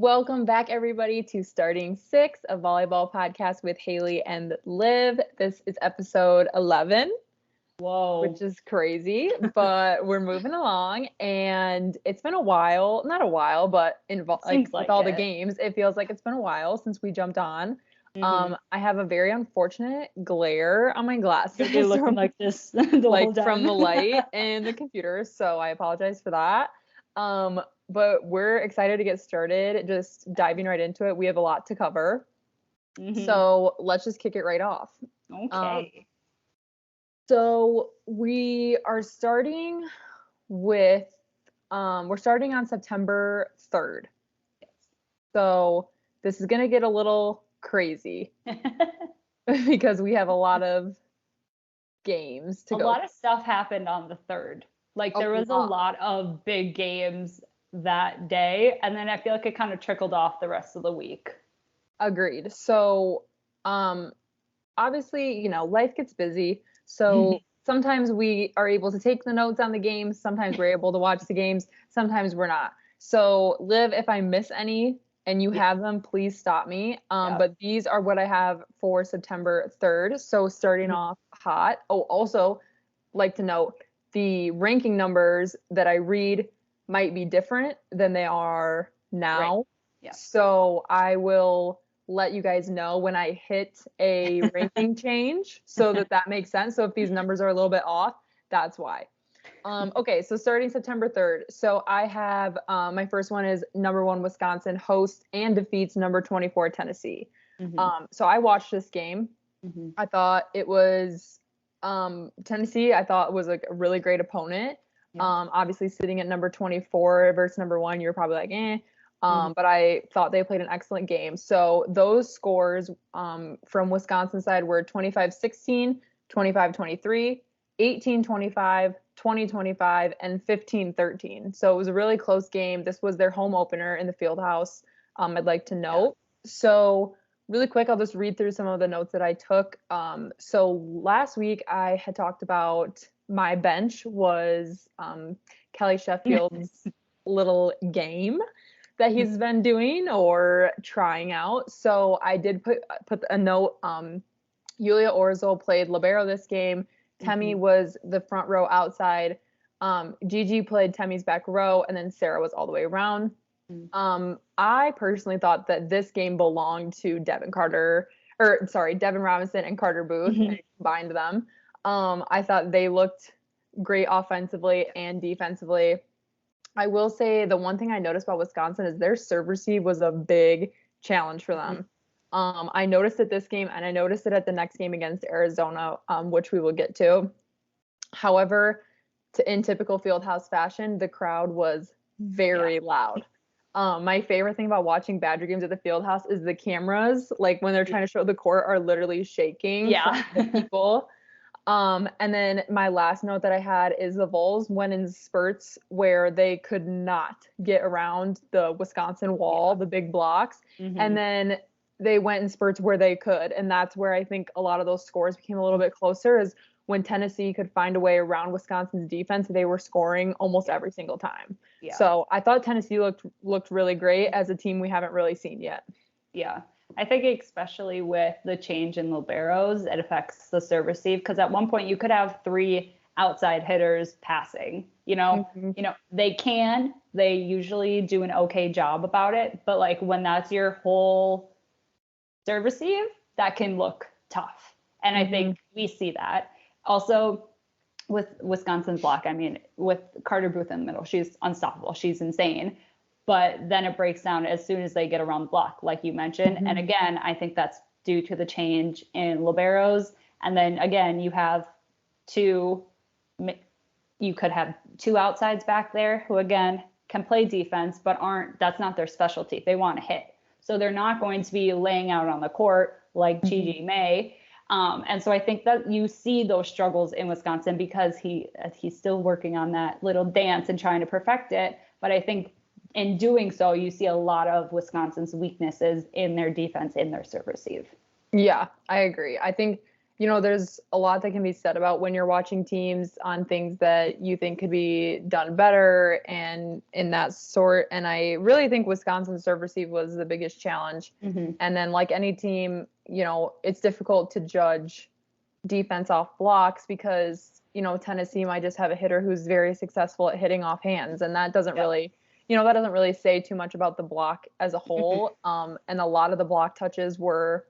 Welcome back, everybody, to Starting Six, a volleyball podcast with Haley and Liv. This is episode 11. Whoa. Which is crazy, but we're moving along, and it's been a while. Not a while, but with all the games, it feels like it's been a while since we jumped on. I have a very unfortunate glare on my glasses. You're looking like this the whole time. From the light and the computer, so I apologize for that. But we're excited to get started, just diving right into it. We have a lot to cover. So let's just kick it right off. Okay. So we are starting with, we're starting on September 3rd. Yes. So this is going to get a little crazy because we have a lot of games to go. A lot of stuff happened on the 3rd. Like there was a lot of big games that day, and then I feel like it kind of trickled off the rest of the week. Agreed. So obviously, life gets busy. So sometimes we are able to take the notes on the games. Sometimes we're able to watch the games. Sometimes we're not. So Liv, if I miss any and you have them, please stop me. But these are what I have for September 3rd. So starting off hot. Oh, also like to note, the ranking numbers that I read might be different than they are now. Right. Yeah. So I will let you guys know when I hit a ranking change so that makes sense. So if these numbers are a little bit off, that's why. Okay, so starting September 3rd. So I have my first one is number 1 Wisconsin hosts and defeats number 24 Tennessee. So I watched this game. I thought it was Tennessee, I thought was like a really great opponent. Obviously sitting at number 24 versus number 1, you're probably like, eh. But I thought they played an excellent game. So those scores from Wisconsin side were 25-16, 25-23, 18-25, 20-25, and 15-13. So it was a really close game. This was their home opener in the field house, I'd like to note. So really quick, I'll just read through some of the notes that I took. So last week I had talked about my bench was Kelly Sheffield's little game that he's been doing or trying out. So I did put a note. Yulia Orzel played libero this game. Temi was the front row outside. Gigi played Temi's back row, and then Sarah was all the way around. I personally thought that this game belonged to Devin Robinson and Carter Booth, and combined them. I thought they looked great offensively and defensively. I will say the one thing I noticed about Wisconsin is their serve receive was a big challenge for them. I noticed it this game, and I noticed it at the next game against Arizona, which we will get to. However, in typical Fieldhouse fashion, the crowd was very loud. My favorite thing about watching Badger games at the Fieldhouse is the cameras, like when they're trying to show the court, are literally shaking from the people. And then my last note that I had is the Vols went in spurts where they could not get around the Wisconsin wall, the big blocks. And then they went in spurts where they could. And that's where I think a lot of those scores became a little bit closer, is when Tennessee could find a way around Wisconsin's defense, they were scoring almost every single time. So I thought Tennessee looked really great as a team we haven't really seen yet. Yeah. I think especially with the change in liberos, it affects the serve receive, because at one point you could have 3 outside hitters passing. They usually do an okay job about it, but like when that's your whole serve receive, that can look tough. And I think we see that. Also with Wisconsin's block, I mean, with Carter Booth in the middle, she's unstoppable. She's insane. But then it breaks down as soon as they get around the block, like you mentioned. And again, I think that's due to the change in liberos. And then again, you could have 2 outsides back there who again can play defense, but that's not their specialty. They want to hit. So they're not going to be laying out on the court like Gigi May. And so I think that you see those struggles in Wisconsin because he's still working on that little dance and trying to perfect it. But I think in doing so, you see a lot of Wisconsin's weaknesses in their defense, in their serve receive. Yeah, I agree. I think there's a lot that can be said about when you're watching teams on things that you think could be done better and in that sort. And I really think Wisconsin's serve receive was the biggest challenge. Mm-hmm. And then like any team, it's difficult to judge defense off blocks because, Tennessee might just have a hitter who's very successful at hitting off hands. And that doesn't really, that doesn't really say too much about the block as a whole. And a lot of the block touches were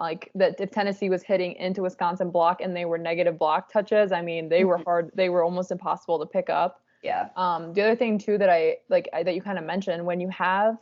like that if Tennessee was hitting into Wisconsin block and they were negative block touches, I mean, they were hard, they were almost impossible to pick up. Yeah. The other thing too that that you kind of mentioned, when you have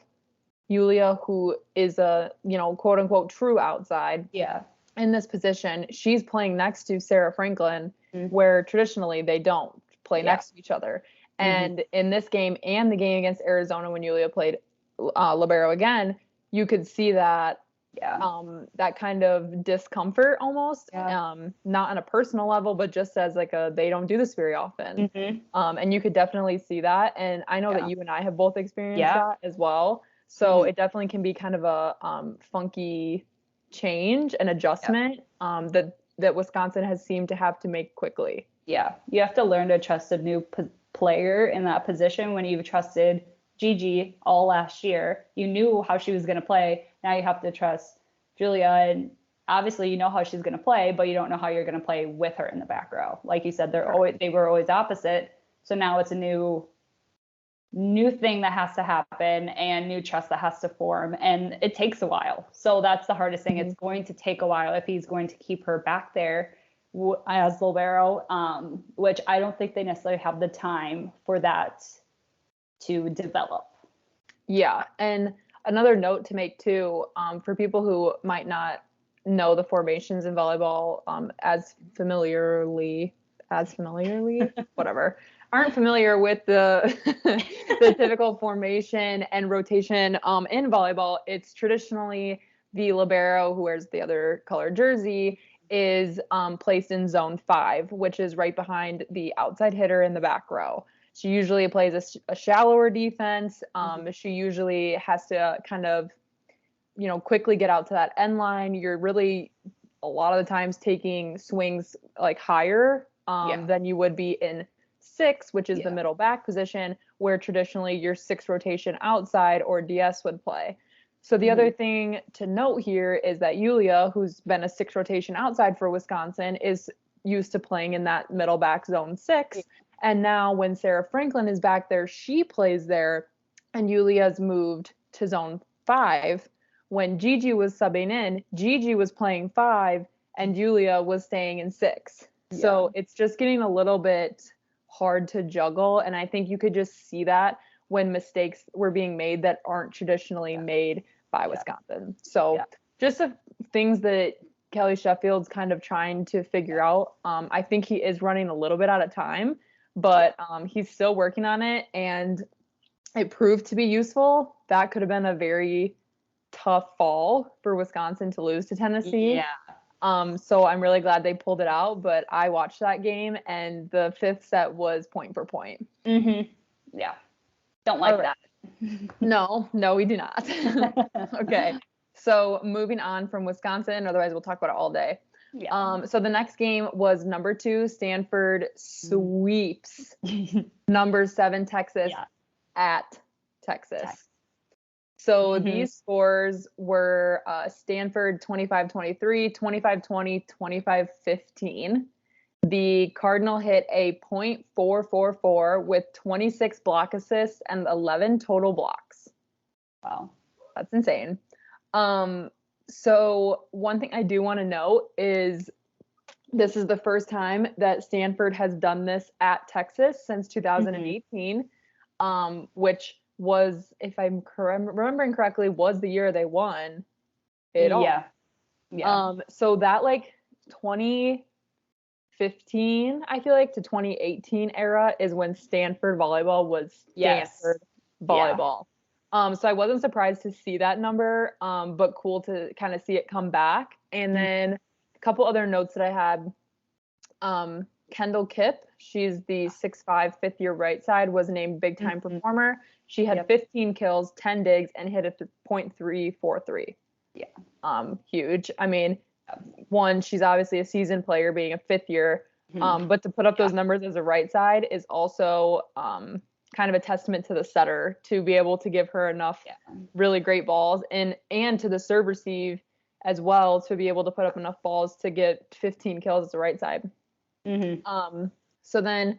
Yulia, who is a, quote unquote true outside. Yeah. In this position, she's playing next to Sarah Franklin, where traditionally they don't play next to each other. And in this game and the game against Arizona, when Yulia played libero again, you could see that that kind of discomfort almost, not on a personal level, but just as like they don't do this very often. And you could definitely see that. And I know that you and I have both experienced that as well. So it definitely can be kind of a funky change and adjustment that Wisconsin has seemed to have to make quickly. Yeah, you have to learn to trust a new player in that position when you've trusted Gigi all last year. You knew how she was going to play. Now you have to trust Julia, and obviously you know how she's going to play, but you don't know how you're going to play with her in the back row. Like you said, they were always opposite. So now it's a new thing that has to happen and new trust that has to form, and it takes a while. So that's the hardest thing. It's going to take a while if he's going to keep her back there as libero, which I don't think they necessarily have the time for that to develop. Yeah, and another note to make too, for people who might not know the formations in volleyball as familiarly, whatever, aren't familiar with the the typical formation and rotation in volleyball, it's traditionally the libero, who wears the other color jersey, is placed in zone 5, which is right behind the outside hitter in the back row. She usually plays a shallower defense. She usually has to kind of, quickly get out to that end line. You're really, a lot of the times, taking swings like higher than you would be in 6, which is the middle back position, where traditionally your 6 rotation outside or DS would play. So the other thing to note here is that Yulia, who's been a 6 rotation outside for Wisconsin, is used to playing in that middle back zone 6. And now when Sarah Franklin is back there, she plays there, and Yulia's moved to zone 5. When Gigi was subbing in, Gigi was playing 5 and Yulia was staying in 6. So it's just getting a little bit hard to juggle. And I think you could just see that when mistakes were being made that aren't traditionally made by Wisconsin. So just the things that Kelly Sheffield's kind of trying to figure out. I think he is running a little bit out of time, but he's still working on it, and it proved to be useful. That could have been a very tough fall for Wisconsin to lose to Tennessee. So I'm really glad they pulled it out, but I watched that game, and the 5th set was point for point. Yeah. Don't like that. No, we do not. Okay. So moving on from Wisconsin, otherwise we'll talk about it all day. So the next game was number 2, Stanford sweeps number 7, Texas at Texas. So these scores were Stanford 25-23, 25-20, 25-15. The Cardinal hit a .444 with 26 block assists and 11 total blocks. Wow. That's insane. So one thing I do want to note is this is the first time that Stanford has done this at Texas since 2018, which was, if I'm remembering correctly, was the year they won it all. So that like 2015, I feel like, to 2018 era is when Stanford volleyball was Stanford volleyball. So I wasn't surprised to see that number, but cool to kind of see it come back. And then a couple other notes that I had. Kendall Kipp, she's the 6'5", 5th-year right side, was named big time performer. She had 15 kills, 10 digs, and hit a .343. Huge. I mean, one, she's obviously a seasoned player being a fifth year, but to put up those numbers as a right side is also kind of a testament to the setter to be able to give her enough really great balls and to the serve receive as well to be able to put up enough balls to get 15 kills as a right side. So then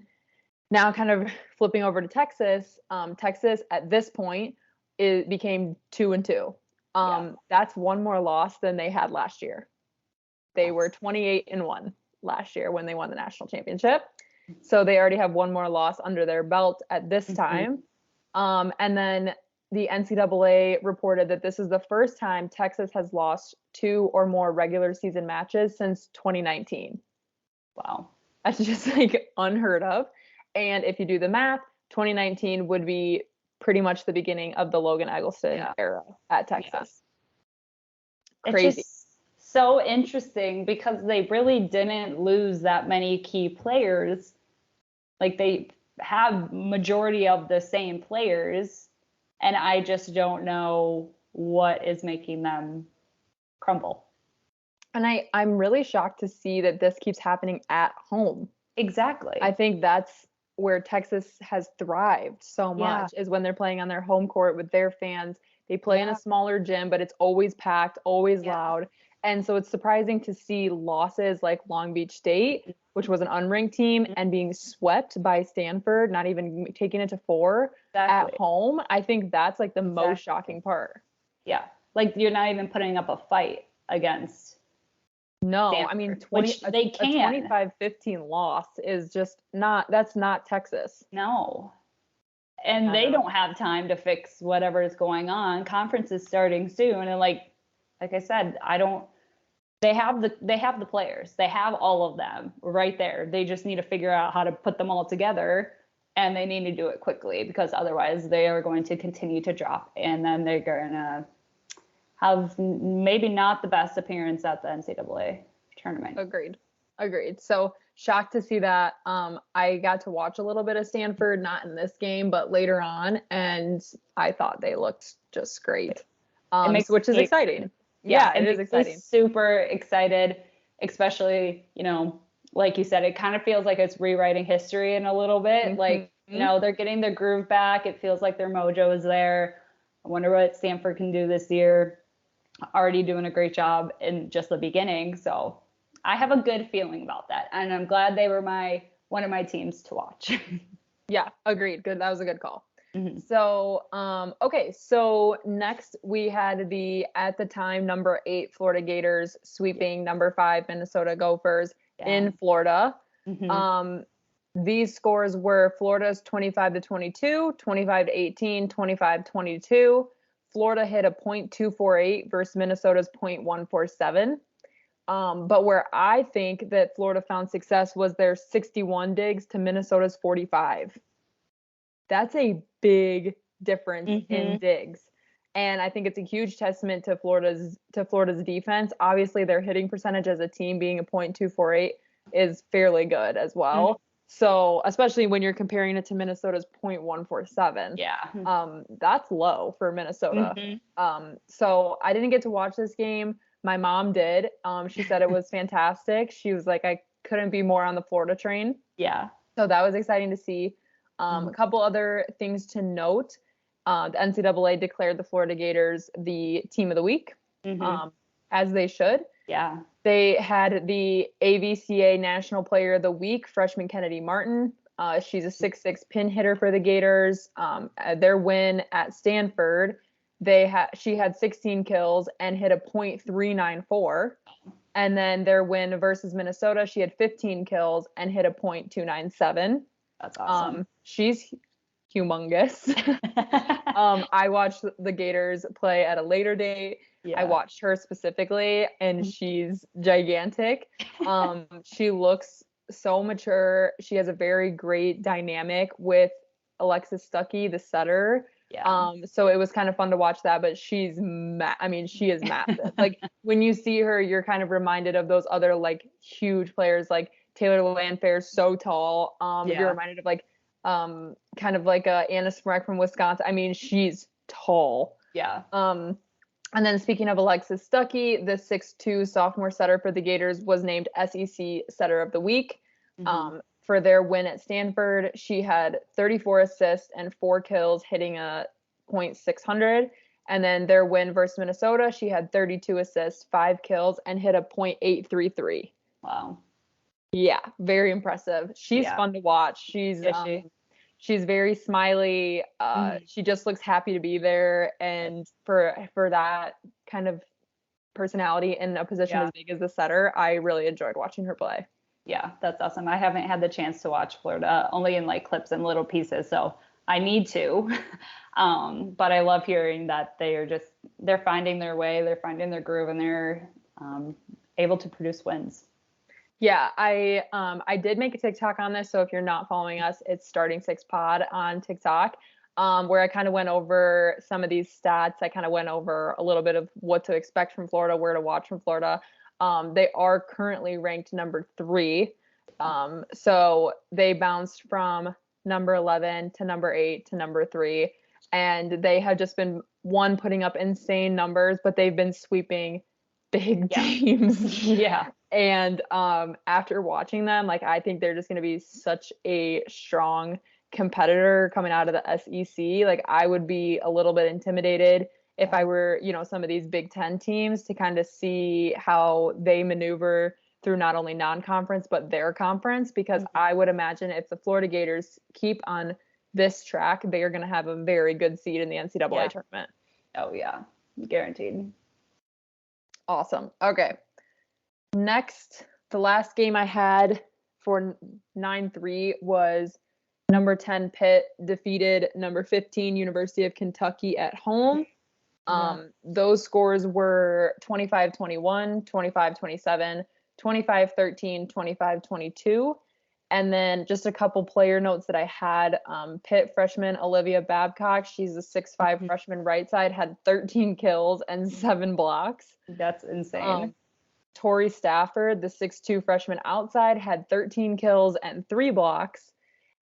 now kind of flipping over to Texas, Texas at this point it became 2-2. That's one more loss than they had last year. They were 28-1 last year when they won the national championship. So they already have one more loss under their belt at this time. And then the NCAA reported that this is the first time Texas has lost 2 or more regular season matches since 2019. Wow. That's just like unheard of. And if you do the math, 2019 would be pretty much the beginning of the Logan Eggleston era at Texas. Crazy. It's just so interesting because they really didn't lose that many key players. Like they have majority of the same players, and I just don't know what is making them crumble. And I'm really shocked to see that this keeps happening at home. Exactly. I think that's where Texas has thrived so much is when they're playing on their home court with their fans. They play in a smaller gym, but it's always packed, always loud. And so it's surprising to see losses like Long Beach State, which was an unranked team, and being swept by Stanford, not even taking it to 4 at home. I think that's like the most shocking part. Yeah. Like you're not even putting up a fight against Stanford, I mean, they can. A 25-15 loss is just that's not Texas. No. And they don't have time to fix whatever is going on. Conference is starting soon. And like I said, they have the players. They have all of them right there. They just need to figure out how to put them all together, and they need to do it quickly because otherwise they are going to continue to drop, and then they're going to have maybe not the best appearance at the NCAA tournament. Agreed. So shocked to see that. I got to watch a little bit of Stanford, not in this game, but later on, and I thought they looked just great, which is exciting. Yeah, it is exciting. Super excited, especially, like you said, it kind of feels like it's rewriting history in a little bit. Like, they're getting their groove back. It feels like their mojo is there. I wonder what Stanford can do this year. Already doing a great job in just the beginning. So I have a good feeling about that. And I'm glad they were one of my teams to watch. Yeah, agreed. Good. That was a good call. So, okay. So next we had at the time, number 8 Florida Gators sweeping number 5 Minnesota Gophers in Florida. These scores were Florida's 25-22, 25-18, 25-22. Florida hit a .248 versus Minnesota's .147. But where I think that Florida found success was their 61 digs to Minnesota's 45. That's a big difference in digs. And I think it's a huge testament to Florida's defense. Obviously, their hitting percentage as a team being a .248 is fairly good as well. So, especially when you're comparing it to Minnesota's .147. Yeah. That's low for Minnesota. So I didn't get to watch this game. My mom did. She said it was fantastic. She was like, I couldn't be more on the Florida train. Yeah. So that was exciting to see. A couple other things to note. The NCAA declared the Florida Gators the team of the week, as they should. Yeah. They had the AVCA National Player of the Week, freshman Kennedy Martin. She's a 6'6" pin hitter for the Gators. Their win at Stanford, she had 16 kills and hit a .394. And then their win versus Minnesota, she had 15 kills and hit a .297. That's awesome. She's humongous. I watched the Gators play at a later date. I watched her specifically, and she's gigantic. She looks so mature. She has a very great dynamic with Alexis Stuckey, the setter. Yeah. So it was kind of fun to watch that, but she is massive. Like when you see her, you're kind of reminded of those other like huge players like Taylor Landfair, so tall. You're reminded of like kind of like Anna Smrek from Wisconsin. I mean, she's tall. Yeah. And then speaking of Alexis Stuckey, the 6'2" sophomore setter for the Gators was named SEC Setter of the Week. For their win at Stanford, she had 34 assists and 4 kills, hitting a .600. And then their win versus Minnesota, she had 32 assists, 5 kills, and hit a .833. Wow. Yeah, very impressive. She's fun to watch. She's very smiley. She just looks happy to be there, and for that kind of personality in a position as big as the setter, I really enjoyed watching her play. Yeah, that's awesome. I haven't had the chance to watch Florida, only in like clips and little pieces, so I need to. But I love hearing that they're finding their way, they're finding their groove, and they're able to produce wins. Yeah, I did make a TikTok on this, so if you're not following us, it's Starting6Pod on TikTok, where I kind of went over some of these stats. I kind of went over a little bit of what to expect from Florida, where to watch from Florida. They are currently ranked number 3. So they bounced from number 11 to number 8 to number 3. And they have just been, putting up insane numbers, but they've been sweeping big teams. Yeah. And after watching them, like, I think they're just going to be such a strong competitor coming out of the SEC. Like, I would be a little bit intimidated if I were, some of these Big Ten teams, to kind of see how they maneuver through not only non-conference, but their conference, because I would imagine if the Florida Gators keep on this track, they are going to have a very good seed in the NCAA tournament. Oh, yeah. Guaranteed. Awesome. Okay. Next, the last game I had for 9-3 was number 10 Pitt defeated number 15 University of Kentucky at home. Those scores were 25-21, 25-27, 25-13, 25-22. And then just a couple player notes that I had. Pitt freshman Olivia Babcock, she's a 6'5" freshman right side, had 13 kills and 7 blocks. That's insane. Tori Stafford, the 6'2" freshman outside, had 13 kills and 3 blocks.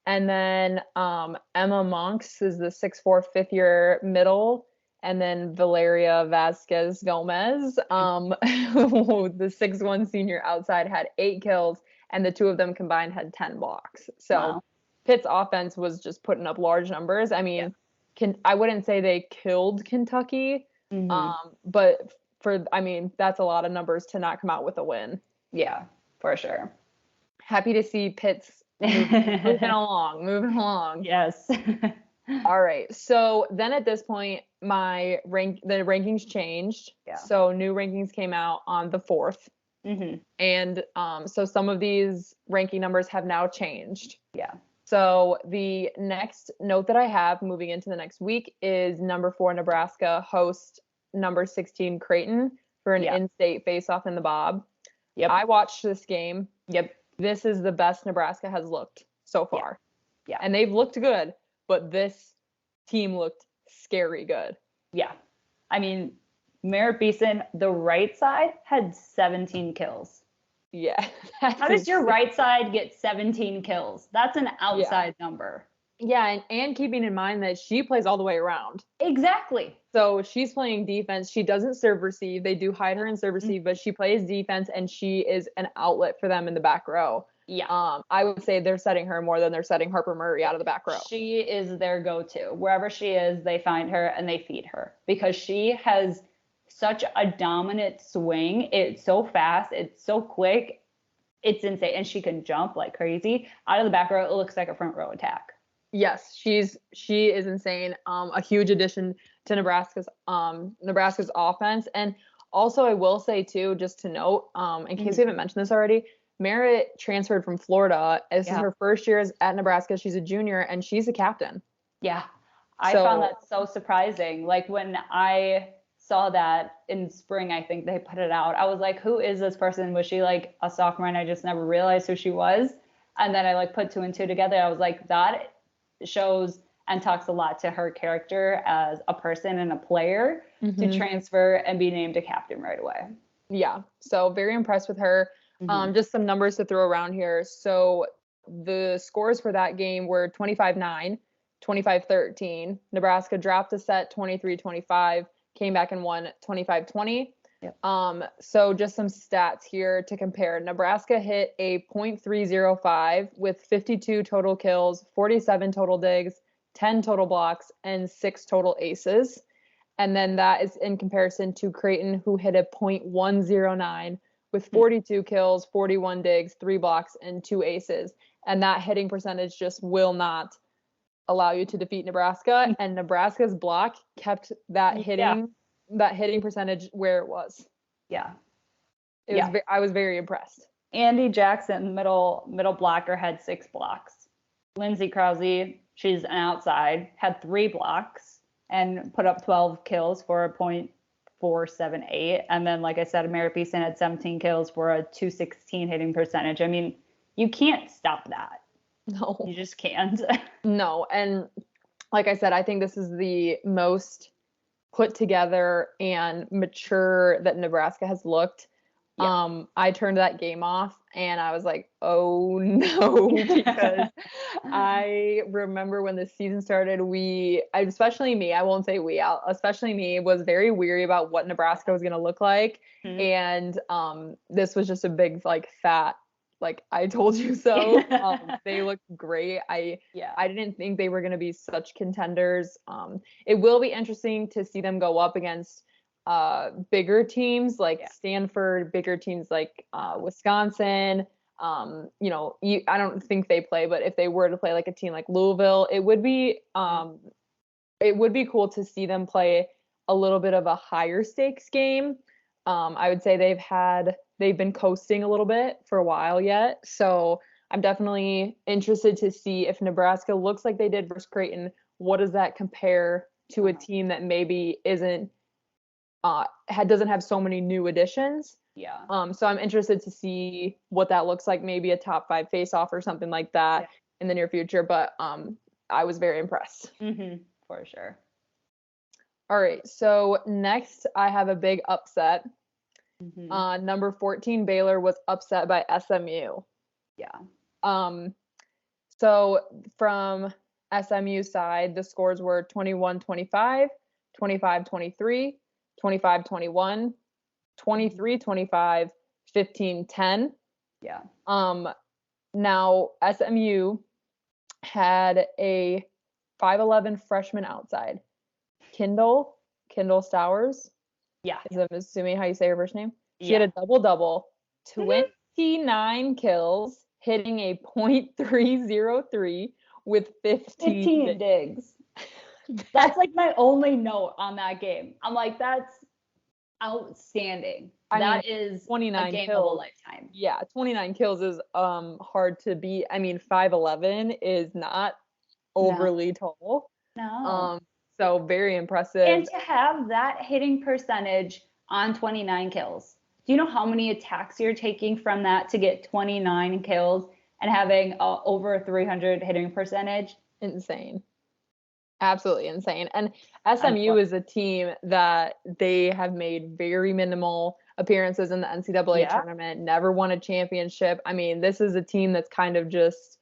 And then Emma Monks is the 6'4" fifth-year middle. And then Valeria Vasquez Gomez, the 6'1" senior outside, had 8 kills, and the two of them combined had 10 blocks. So Pitt's offense was just putting up large numbers. I mean, I wouldn't say they killed Kentucky, but that's a lot of numbers to not come out with a win. Yeah, for sure. Happy to see Pitt's moving along. Yes. All right. So then at this point, the rankings changed. Yeah. So new rankings came out on the 4th. And so some of these ranking numbers have now changed. Yeah. So the next note that I have moving into the next week is number 4 Nebraska host number 16 Creighton for an in-state face-off in the Bob. Yep. I watched this game. Yep. This is the best Nebraska has looked so far. Yeah. And they've looked good, but this team looked scary good. Yeah. I mean, Merritt Beeson, the right side, had 17 kills. Yeah. How does your right side get 17 kills? That's an outside number. Yeah, and keeping in mind that she plays all the way around. Exactly. So she's playing defense. She doesn't serve receive. They do hide her in serve receive, but she plays defense, and she is an outlet for them in the back row. Yeah. I would say they're setting her more than they're setting Harper Murray out of the back row. She is their go-to. Wherever she is, they find her and they feed her because she has such a dominant swing. It's so fast. It's so quick. It's insane. And she can jump like crazy. Out of the back row, it looks like a front row attack. Yes, she is insane. A huge addition to Nebraska's offense. And also I will say too, just to note, in case we haven't mentioned this already, Merritt transferred from Florida. This is her first year at Nebraska. She's a junior and she's a captain. Yeah. I found that so surprising. Like when I saw that in spring, I think they put it out. I was like, who is this person? Was she like a sophomore and I just never realized who she was? And then I like put 2 and 2 together. I was like, that shows and talks a lot to her character as a person and a player to transfer and be named a captain right away. Yeah. So very impressed with her. Just some numbers to throw around here. So the scores for that game were 25-9, 25-13. Nebraska dropped a set 23-25, came back and won 25-20. Yep. So just some stats here to compare. Nebraska hit a .305 with 52 total kills, 47 total digs, 10 total blocks, and 6 total aces. And then that is in comparison to Creighton, who hit a .109 with 42 kills, 41 digs, 3 blocks, and 2 aces. And that hitting percentage just will not allow you to defeat Nebraska. And Nebraska's block kept that hitting percentage where it was. Yeah. I was very impressed. Andy Jackson, middle blocker, had 6 blocks. Lindsay Krause, she's an outside, had 3 blocks and put up 12 kills for a .478. And then, like I said, Merritt Beeson had 17 kills for a .216 hitting percentage. I mean, you can't stop that. No. You just can't. No. And like I said, I think this is the most put together and mature that Nebraska has looked. Yeah. I turned that game off and I was like, oh no, because I remember when the season started, especially me, I won't say especially me, was very weary about what Nebraska was going to look like. Mm-hmm. And this was just a big, like, fat, like, I told you so. They looked great. I didn't think they were going to be such contenders. It will be interesting to see them go up against bigger teams like Stanford, bigger teams like Wisconsin. I don't think they play, but if they were to play like a team like Louisville, it would be cool to see them play a little bit of a higher stakes game. I would say they've been coasting a little bit for a while yet. So I'm definitely interested to see if Nebraska looks like they did versus Creighton. What does that compare to a team that maybe doesn't have so many new additions? Yeah. So I'm interested to see what that looks like, maybe a top 5 face-off or something like that in the near future. But I was very impressed. Mm-hmm, for sure. All right. So next I have a big upset. Mm-hmm. Number 14 Baylor was upset by SMU. Yeah. So from SMU side, the scores were 21-25, 25-23, 25-21, 23-25, 15-10. Yeah. Now SMU had a 5'11" freshman outside, Kendall Stowers. Yeah. I'm assuming how you say her first name. She had a double-double, 29 kills, hitting a .303 with 15 digs. That's like my only note on that game. I'm like, that's outstanding. That is 29 a game kills. of a lifetime. Yeah, 29 kills is hard to beat. I mean, 5'11" is not overly tall. No. So very impressive. And to have that hitting percentage on 29 kills. Do you know how many attacks you're taking from that to get 29 kills and having over a 300 hitting percentage? Insane. Absolutely insane. And SMU is a team that they have made very minimal appearances in the NCAA tournament, never won a championship. I mean, this is a team that's kind of just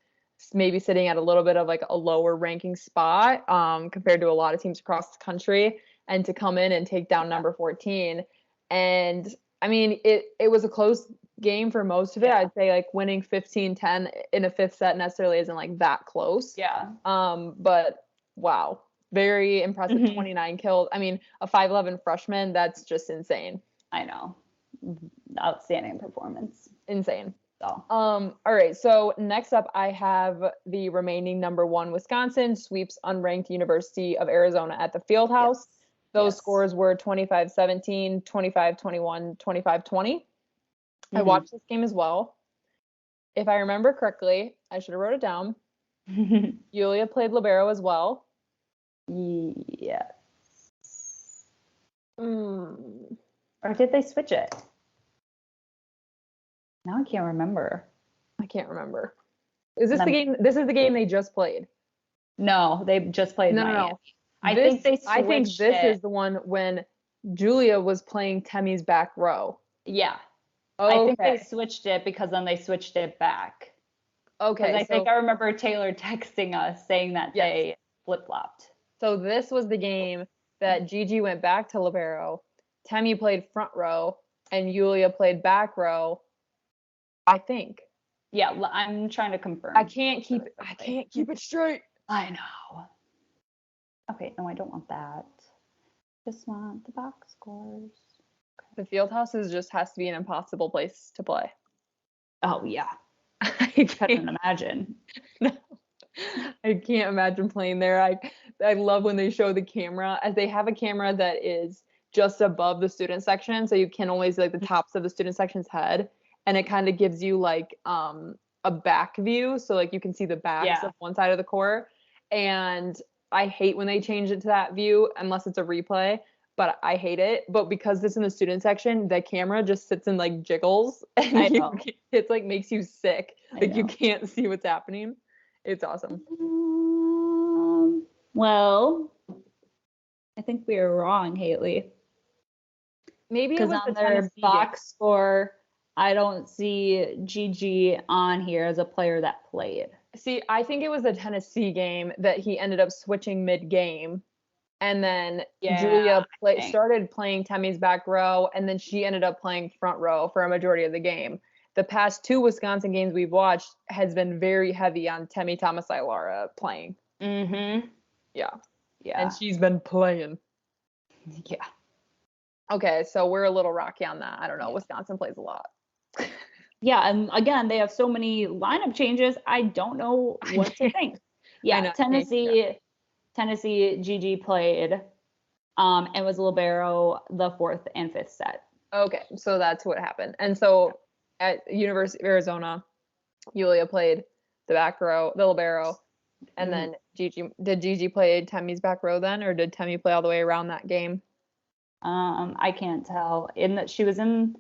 maybe sitting at a little bit of like a lower ranking spot compared to a lot of teams across the country, and to come in and take down number 14. And I mean, it was a close game for most of it. I'd say like winning 15-10 in a fifth set necessarily isn't like that close. Yeah. But wow, very impressive. 29 kills. I mean, a 5'11" freshman, that's just insane. I know. Outstanding performance. Insane. So. All right. So next up, I have the remaining number 1 Wisconsin sweeps unranked University of Arizona at the Fieldhouse. Yes. Those scores were 25-17, 25-21, 25-20. I watched this game as well. If I remember correctly, I should have wrote it down. Yulia played libero as well. Yes. Or did they switch it? Now I can't remember. Is this the game? This is the game they just played. No, they just played Miami. No. I think this is the one when Julia was playing Temi's back row. Yeah. Okay. I think they switched it because then they switched it back. Okay. I think I remember Taylor texting us saying that they flip-flopped. So this was the game that Gigi went back to libero, Temi played front row, and Yulia played back row. I think. Yeah, I'm trying to confirm. I can't keep it straight. I know. Okay, no, I don't want that. Just want the box scores. The field house just has to be an impossible place to play. Oh yeah. I couldn't imagine. No. I can't imagine playing there. I love when they show the camera, as they have a camera that is just above the student section, so you can only see like the tops of the student section's head, and it kind of gives you like a back view, so like you can see the backs of one side of the court. And I hate when they change it to that view unless it's a replay, but I hate it. But because it's in the student section, the camera just sits and like jiggles, and it's like makes you sick. Like you can't see what's happening. It's awesome. Well, I think we are wrong, Haley. Maybe it was on their box score, I don't see Gigi on here as a player that played. See, I think it was a Tennessee game that he ended up switching mid-game. And then Julia started playing Temi's back row, and then she ended up playing front row for a majority of the game. The past 2 Wisconsin games we've watched has been very heavy on Temi Thomas-Ilara playing. Mm-hmm. Yeah. And she's been playing. Yeah. Okay, so we're a little rocky on that. I don't know. Wisconsin plays a lot. Yeah, and again, they have so many lineup changes. I don't know what to think. Yeah, Tennessee, Gigi played, and was libero the 4th and 5th set. Okay, so that's what happened. And so at University of Arizona, Yulia played the back row, the libero, and then Gigi play Temi's back row then, or did Temi play all the way around that game? I can't tell. In that she was in.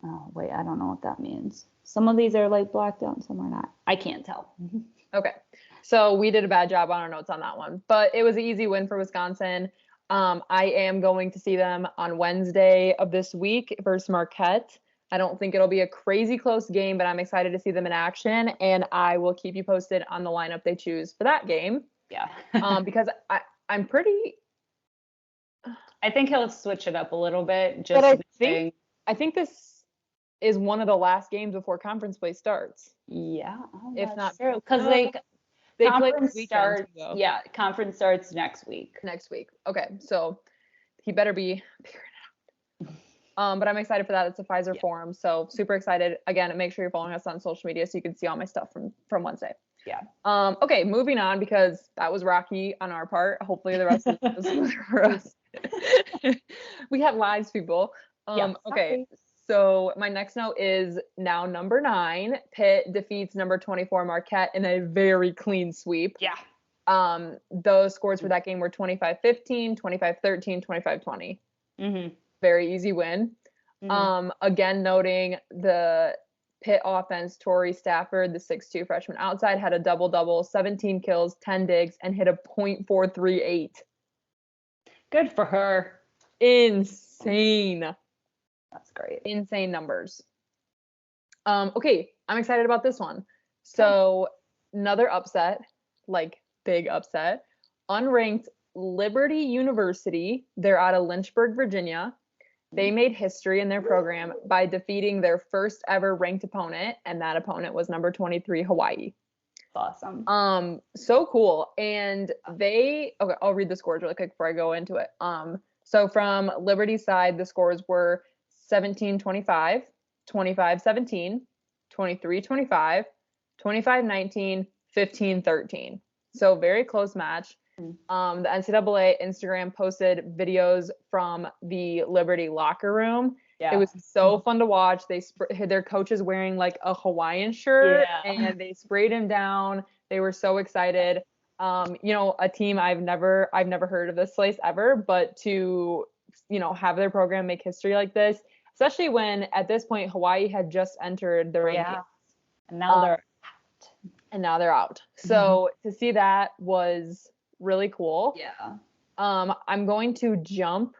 Oh wait, I don't know what that means. Some of these are like blacked out, some are not. I can't tell. Okay, so we did a bad job on our notes on that one, but it was an easy win for Wisconsin. I am going to see them on Wednesday of this week versus Marquette. I don't think it'll be a crazy close game, but I'm excited to see them in action, and I will keep you posted on the lineup they choose for that game. Yeah. Because I'm pretty. I think he'll switch it up a little bit. But I think this is one of the last games before conference play starts. Yeah, if not true, because they conference starts. Yeah, conference starts next week. Okay, so he better be figuring it out. But I'm excited for that. It's a Pfizer Forum, so super excited. Again, make sure you're following us on social media so you can see all my stuff from Wednesday. Yeah. Okay, moving on, because that was rocky on our part. Hopefully the rest of this was smooth for us. We have lives, people. Okay, so my next note is now number 9. Pitt defeats number 24 Marquette in a very clean sweep. Yeah. Those scores for that game were 25-15, 25-13, 25-20. Mm-hmm. Very easy win. Mm-hmm. Again, noting the Pitt offense, Tori Stafford, the 6'2" freshman outside, had a double-double, 17 kills, 10 digs, and hit a .438. Good for her. Insane. That's great. Insane numbers. Okay, I'm excited about this one. So another upset, like big upset. Unranked Liberty University, they're out of Lynchburg, Virginia. They made history in their program by defeating their first ever ranked opponent, and that opponent was number 23 Hawaii. Awesome. So cool. And I'll read the scores really quick before I go into it. So from Liberty's side, the scores were 17-25, 25-17, 23-25, 25-19, 15-13. So very close match. The NCAA Instagram posted videos from the Liberty locker room. Yeah. It was so fun to watch. Their coach is wearing like a Hawaiian shirt, and they sprayed him down. They were so excited. A team I've never heard of this place ever, but to, have their program make history like this, especially when at this point Hawaii had just entered the rankings. Yeah. And now they're out. So to see that was really cool. Yeah. I'm going to jump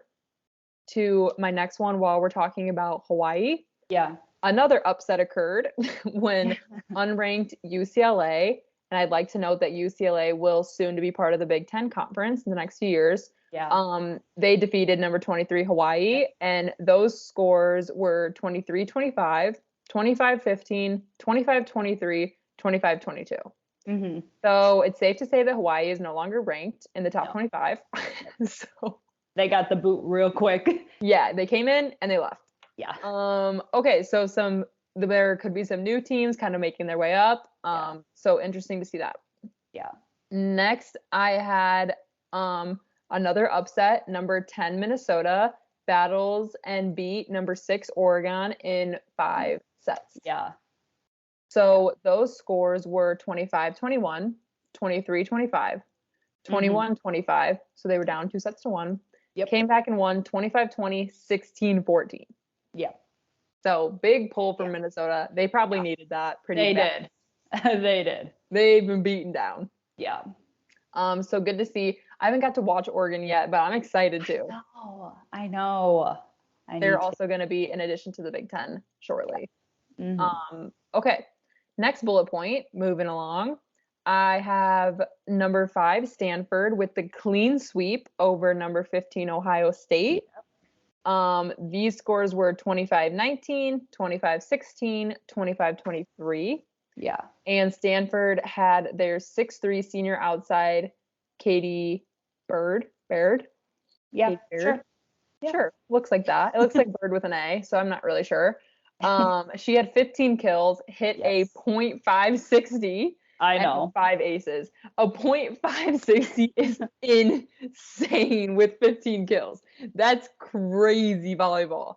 to my next one while we're talking about Hawaii. Yeah. Another upset occurred when unranked UCLA, and I'd like to note that UCLA will soon to be part of the Big Ten Conference in the next few years, Yeah. They defeated number 23 Hawaii, and those scores were 23-25, 25-15, 25-23, 25-22. Mm-hmm. So it's safe to say that Hawaii is no longer ranked in the top No. 25. So They got the boot real quick. yeah, they came in and they left. Yeah. Okay, so there could be some new teams kind of making their way up. So interesting to see that. Yeah. Next, I had another upset. Number 10 Minnesota battles and beat number 6 Oregon in 5 sets. Yeah. So those scores were 25-21, 23-25, 21-25. So they were down 2 sets to 1. Yep. Came back and won 25-20, 16-14. Yeah. So big pull from Minnesota. They probably needed that pretty bad. They did. They've been beaten down. Yeah. So good to see. I haven't got to watch Oregon yet, but I'm excited too. I know. They're also going to be in addition to the Big Ten shortly. Mm-hmm. Okay. Next bullet point, moving along. I have number 5 Stanford with the clean sweep over number 15 Ohio State. These scores were 25-19, 25-16, 25-23. Yeah. And Stanford had their 6'3" senior outside, Katie Baird. Yeah, Katie Baird. sure. Yeah. Sure. Looks like that. It looks like Bird with an A, so I'm not really sure. She had 15 kills, hit a .560. I know. 5 aces. A .560 is insane with 15 kills. That's crazy volleyball.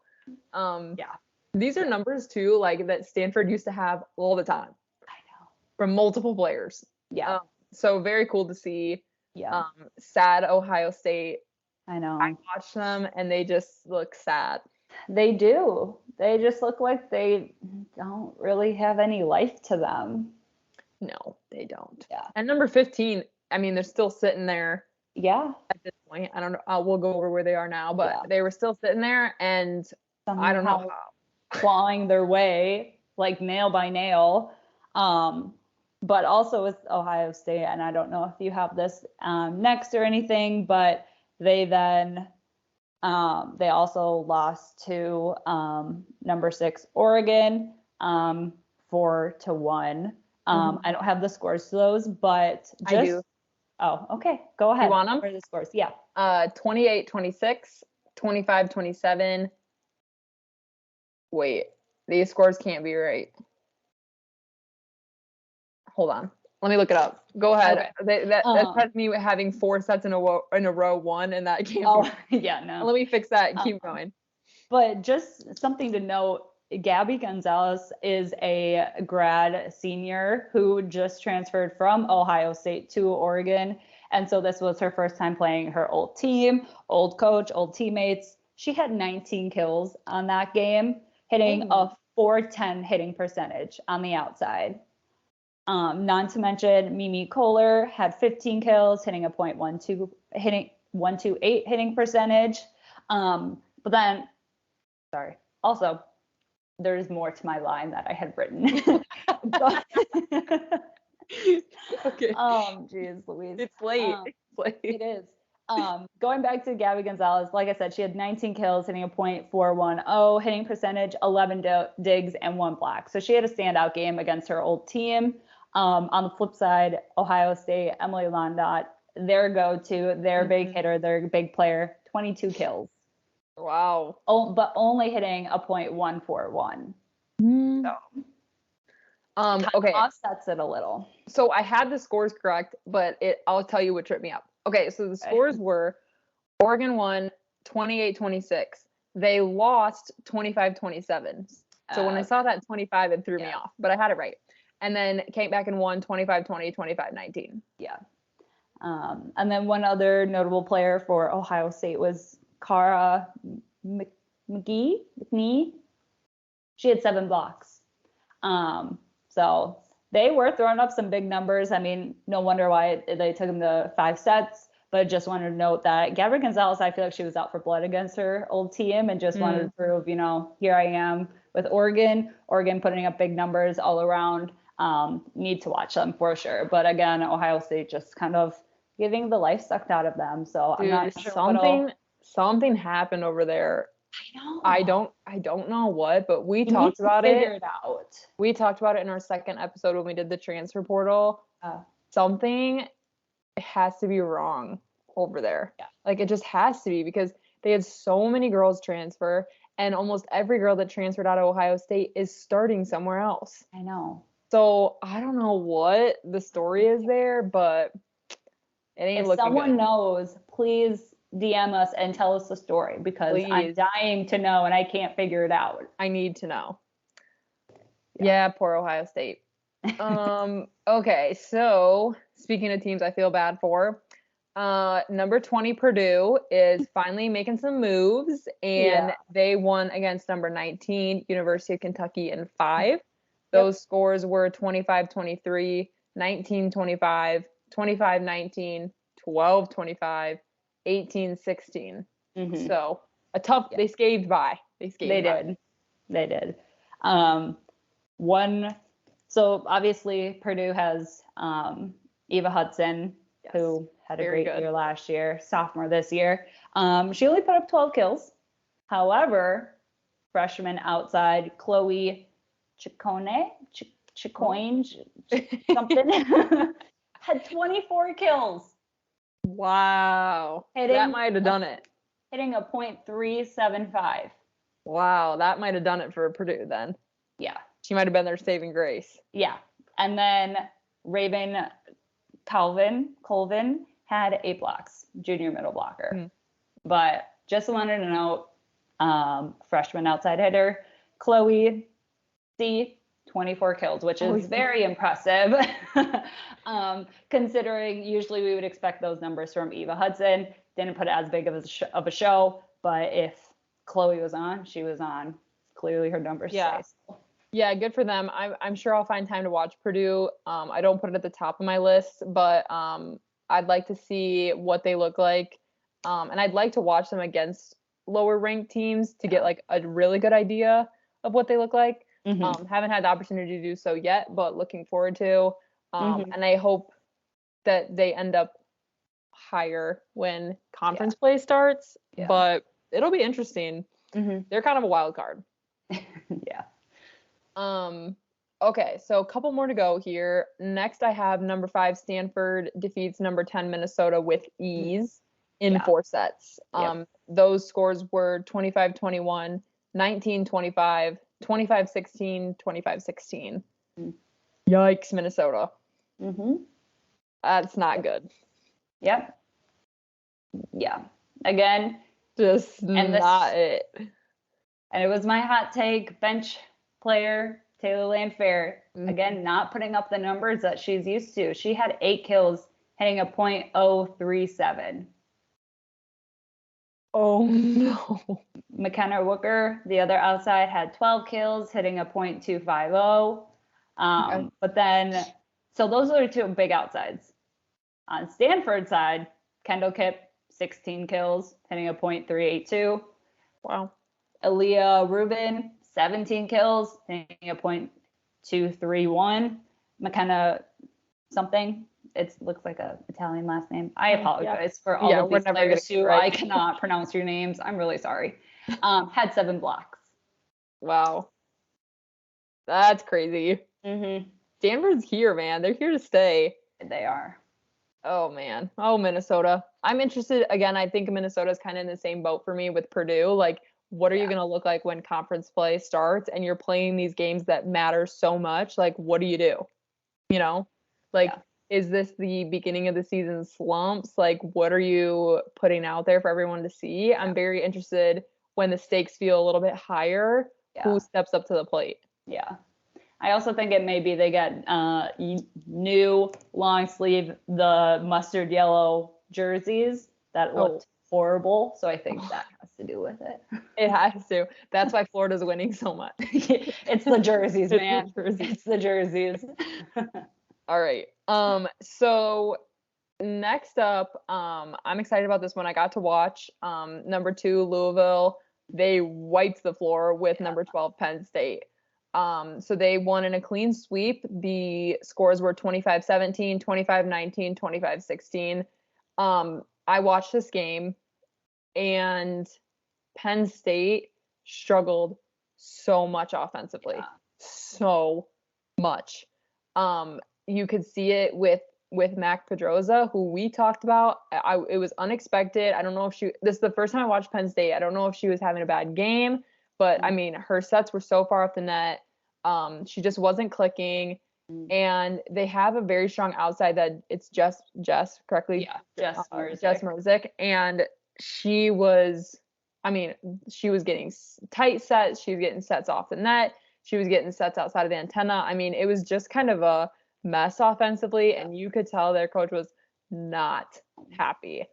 Yeah. These are numbers too, like that Stanford used to have all the time. I know. From multiple players. Yeah. So very cool to see. Yeah. Sad Ohio State. I know. I watch them and they just look sad. They do. They just look like they don't really have any life to them. No, they don't. Yeah. And number 15, I mean, they're still sitting there. Yeah. At this point, I don't know. We'll go over where they are now, but they were still sitting there, and I don't know how. Clawing their way like nail by nail. But also with Ohio State, and I don't know if you have this next or anything, but they then they also lost to number 6 Oregon 4-1. I don't have the scores to those, but just I do. Oh, okay. Go ahead. You want them? What are the scores? Yeah. 28-26, 25-27. Wait, these scores can't be right. Hold on. Let me look it up. Go ahead. Okay. That has me having 4 sets in a row won, and that can't be. Yeah, no. Let me fix that and keep going. But just something to note, Gabby Gonzalez is a grad senior who just transferred from Ohio State to Oregon. And so this was her first time playing her old team, old coach, old teammates. She had 19 kills on that game, hitting a .410 hitting percentage on the outside. Not to mention Mimi Kohler had 15 kills, hitting a .128 hitting percentage. But then, sorry, also, there's more to my line that I had written. Okay. Geez, Louise. It's late. It is. Going back to Gabby Gonzalez, like I said, she had 19 kills, hitting a .410, hitting percentage, 11 digs, and 1 block. So she had a standout game against her old team. On the flip side, Ohio State, Emily Londot, their go-to, their big hitter, their big player, 22 kills. Wow. But only hitting a .141. So okay. Offsets it a little. So I had the scores correct, but I'll tell you what tripped me up. Okay, so the scores were Oregon won 28-26. They lost 25-27. So when I saw that 25, it threw me off, but I had it right. And then came back and won 25-20, 25-19. Yeah. And then one other notable player for Ohio State was Cara McGee. She had 7 blocks. So they were throwing up some big numbers. I mean, no wonder why they took them to 5 sets. But just wanted to note that Gabby Gonzalez, I feel like she was out for blood against her old team and just wanted to prove, here I am with Oregon. Oregon putting up big numbers all around. Need to watch them for sure. But again, Ohio State just kind of getting the life sucked out of them. So Dude, I'm not sure something happened over there. I know. I don't know what, but we You talked need to about figure it. it out. We talked about it in our second episode when we did the transfer portal. Something has to be wrong over there. Yeah. Like it just has to be because they had so many girls transfer and almost every girl that transferred out of Ohio State is starting somewhere else. I know. So I don't know what the story is there, but it ain't looking good. If someone knows, please DM us and tell us the story because I'm dying to know and I can't figure it out. I need to know. Yeah, poor Ohio State. Okay, so speaking of teams I feel bad for, number 20 Purdue is finally making some moves and they won against number 19 University of Kentucky in 5. Those scores were 25-23, 19-25, 25-19, 12-25, 18-16. So a tough they scathed by. They did. So obviously Purdue has Eva Hudson, who had a great year last year, sophomore this year. She only put up 12 kills. However, freshman outside Chloe Ciccone something had 24 kills. Wow. That might have done it. Hitting a .375. Wow, that might have done it for Purdue then. Yeah. She might have been their saving grace. Yeah. And then Raven Colvin had 8 blocks, junior middle blocker. But just wanted to note, freshman outside hitter, Chloe C, 24 kills, which is very impressive. Considering usually we would expect those numbers from Eva Hudson. Didn't put as big of a show, but if Chloe was on, she was on. Clearly her numbers say so. Yeah, good for them. I'm sure I'll find time to watch Purdue. I don't put it at the top of my list, but I'd like to see what they look like. And I'd like to watch them against lower ranked teams to get like a really good idea of what they look like. Haven't had the opportunity to do so yet, but looking forward to. And I hope that they end up higher when conference play starts. But it'll be interesting. They're kind of a wild card. Okay, so a couple more to go here. Next, I have number 5 Stanford defeats number 10 Minnesota with ease in 4 sets. Those scores were 25-21, 19-25, 25-16, 25-16. Yikes, Minnesota. That's not good. Yep. Yeah. Again, just not it. And it was my hot take, bench player Taylor Landfair, again, not putting up the numbers that she's used to. She had 8 kills, hitting a .037. Oh no. McKenna Wooker, the other outside, had 12 kills, hitting a .250. But then, so those are 2 big outsides. On Stanford's side, Kendall Kipp, 16 kills, hitting a .382. Wow. Aaliyah Rubin, 17 kills, hitting a .231. McKenna something. It looks like an Italian last name. I apologize for all of these players who I cannot pronounce your names. I'm really sorry. Had 7 blocks. Wow. That's crazy. Stanford's here, man. They're here to stay. They are. Oh, man. Oh, Minnesota. I'm interested. Again, I think Minnesota's kind of in the same boat for me with Purdue. Like, what are you going to look like when conference play starts and you're playing these games that matter so much? Like, what do? You know? Like, is this the beginning of the season slumps? Like, what are you putting out there for everyone to see? I'm very interested when the stakes feel a little bit higher, who steps up to the plate. Yeah. I also think it may be they get new long sleeve, the mustard yellow jerseys that looked horrible. So I think that has to do with it. It has to. That's why Florida's winning so much. It's the jerseys, man. It's the jerseys. All right. So next up, I'm excited about this one. I got to watch number 2 Louisville. They wiped the floor with number 12 Penn State. So they won in a clean sweep. The scores were 25-17, 25-19, 25-16. I watched this game and Penn State struggled so much offensively. Yeah. So much. You could see it with Mac Pedroza, who we talked about. It was unexpected. I don't know if this is the first time I watched Penn State. I don't know if she was having a bad game, but I mean, her sets were so far off the net. She just wasn't clicking. And they have a very strong outside that it's Jess correctly? Yeah, Jess Mrzik. And she was getting tight sets. She was getting sets off the net. She was getting sets outside of the antenna. I mean, it was just kind of a mess offensively, and you could tell their coach was not happy.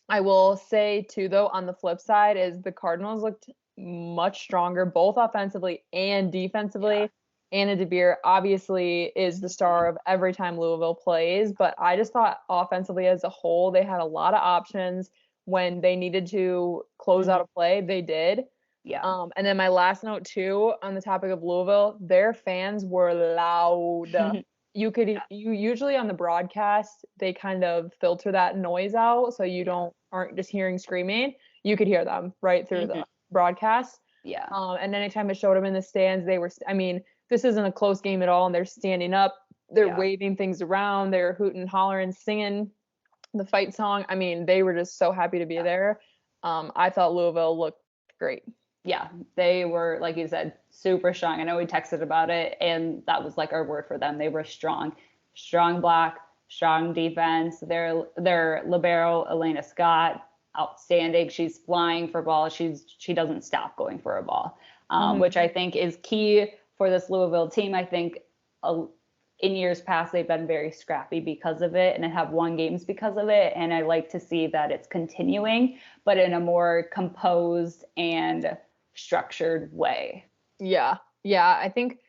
I will say too, though, on the flip side is the Cardinals looked much stronger, both offensively and defensively. Yeah. Anna DeBeer obviously is the star of every time Louisville plays, but I just thought offensively as a whole, they had a lot of options. When they needed to close out a play, they did. Yeah. And then my last note too, on the topic of Louisville, their fans were loud. You usually on the broadcast, they kind of filter that noise out so you aren't just hearing screaming. You could hear them right through the broadcast. Yeah. And anytime it showed them in the stands, this isn't a close game at all, and they're standing up, they're waving things around, they're hooting, hollering, singing the fight song. I mean, they were just so happy to be there. I thought Louisville looked great. Yeah, they were, like you said, super strong. I know we texted about it, and that was like our word for them. They were strong block, strong defense. Their libero, Elena Scott, outstanding. She's flying for balls. She doesn't stop going for a ball, which I think is key for this Louisville team. I think in years past, they've been very scrappy because of it and have won games because of it. And I like to see that it's continuing, but in a more composed and structured way. Yeah. I think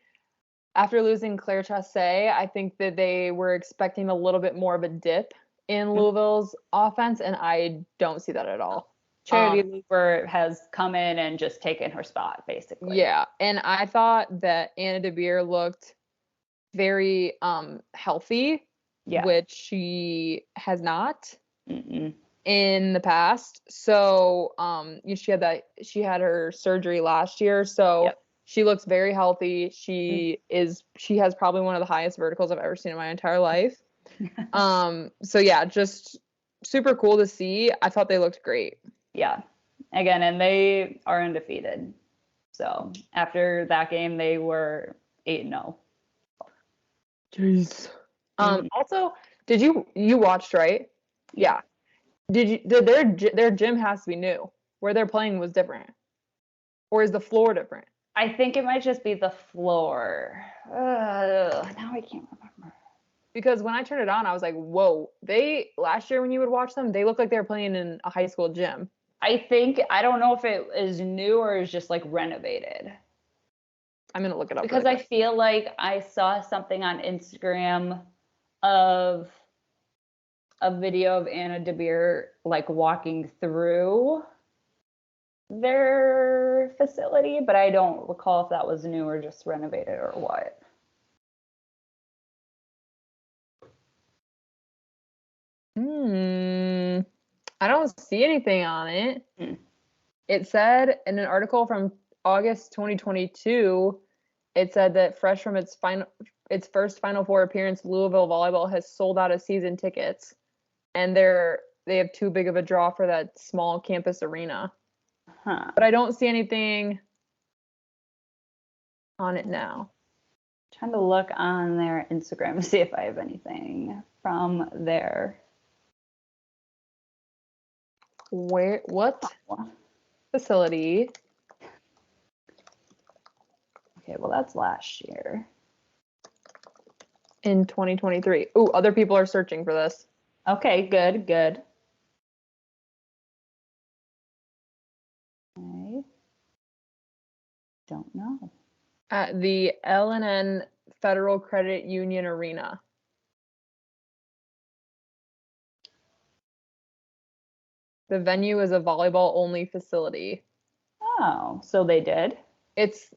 after losing Claire Chassé, I think that they were expecting a little bit more of a dip in Louisville's offense, and I don't see that at all. Charity Looper has come in and just taken her spot, basically. Yeah, and I thought that Anna DeBeer looked very healthy, which she has not in the past. So she had her surgery last year, so she looks very healthy. She has probably one of the highest verticals I've ever seen in my entire life. So yeah, just super cool to see. I thought they looked great. Yeah. Again, and they are undefeated. So after that game, they were 8-0. Jeez. Also, did you watched, right? Yeah. Their gym has to be new. Where they're playing was different. Or is the floor different? I think it might just be the floor. Now I can't remember. Because when I turned it on, I was like, whoa. Last year when you would watch them, they looked like they were playing in a high school gym. I don't know if it is new or is just like renovated. I'm going to look it up. Because I feel like I saw something on Instagram of a video of Anna DeBeer like walking through their facility, but I don't recall if that was new or just renovated or what. I don't see anything on it. It said in an article from August 2022, it said that fresh from its first Final Four appearance, Louisville Volleyball has sold out of season tickets, and they have too big of a draw for that small campus arena. But I don't see anything on it now. Trying to look on their Instagram to see if I have anything from there. What facility? Okay, well that's last year. In 2023. Ooh, other people are searching for this. Okay, good. Okay. Don't know. At the L&N Federal Credit Union Arena. The venue is a volleyball-only facility. Oh, so they did? This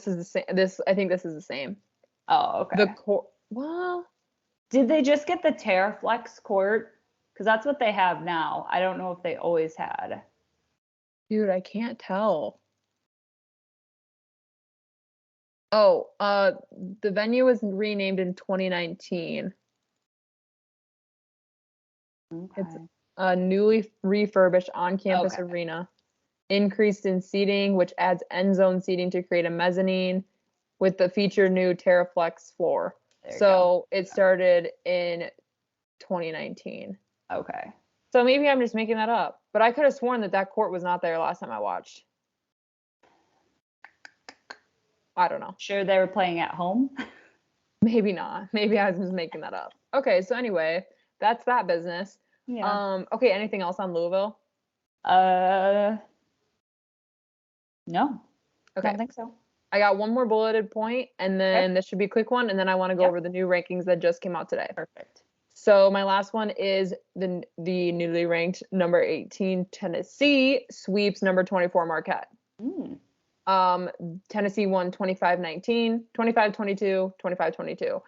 is the same. I think this is the same. Oh, okay. Well, did they just get the Terraflex court Because that's what they have now. I don't know if they always had. Dude, I can't tell. Oh, the venue was renamed in 2019. Okay. It's a newly refurbished on-campus Okay. arena. Increased in seating, which adds end zone seating to create a mezzanine with the featured new Terraflex floor. There you So it started in 2019. Okay. So maybe I'm just making that up. But I could have sworn that court was not there last time I watched. I don't know. Sure they were playing at home? Maybe not. Maybe I was just making that up. Okay, so anyway, that's that business. Yeah. Okay, anything else on Louisville? No. Okay. I don't think so. I got one more bulleted point, and then this should be a quick one, and then I want to go over the new rankings that just came out today. Perfect. So my last one is the newly ranked number 18 Tennessee sweeps number 24 Marquette. Tennessee won 25-19, 25-22, 25-22.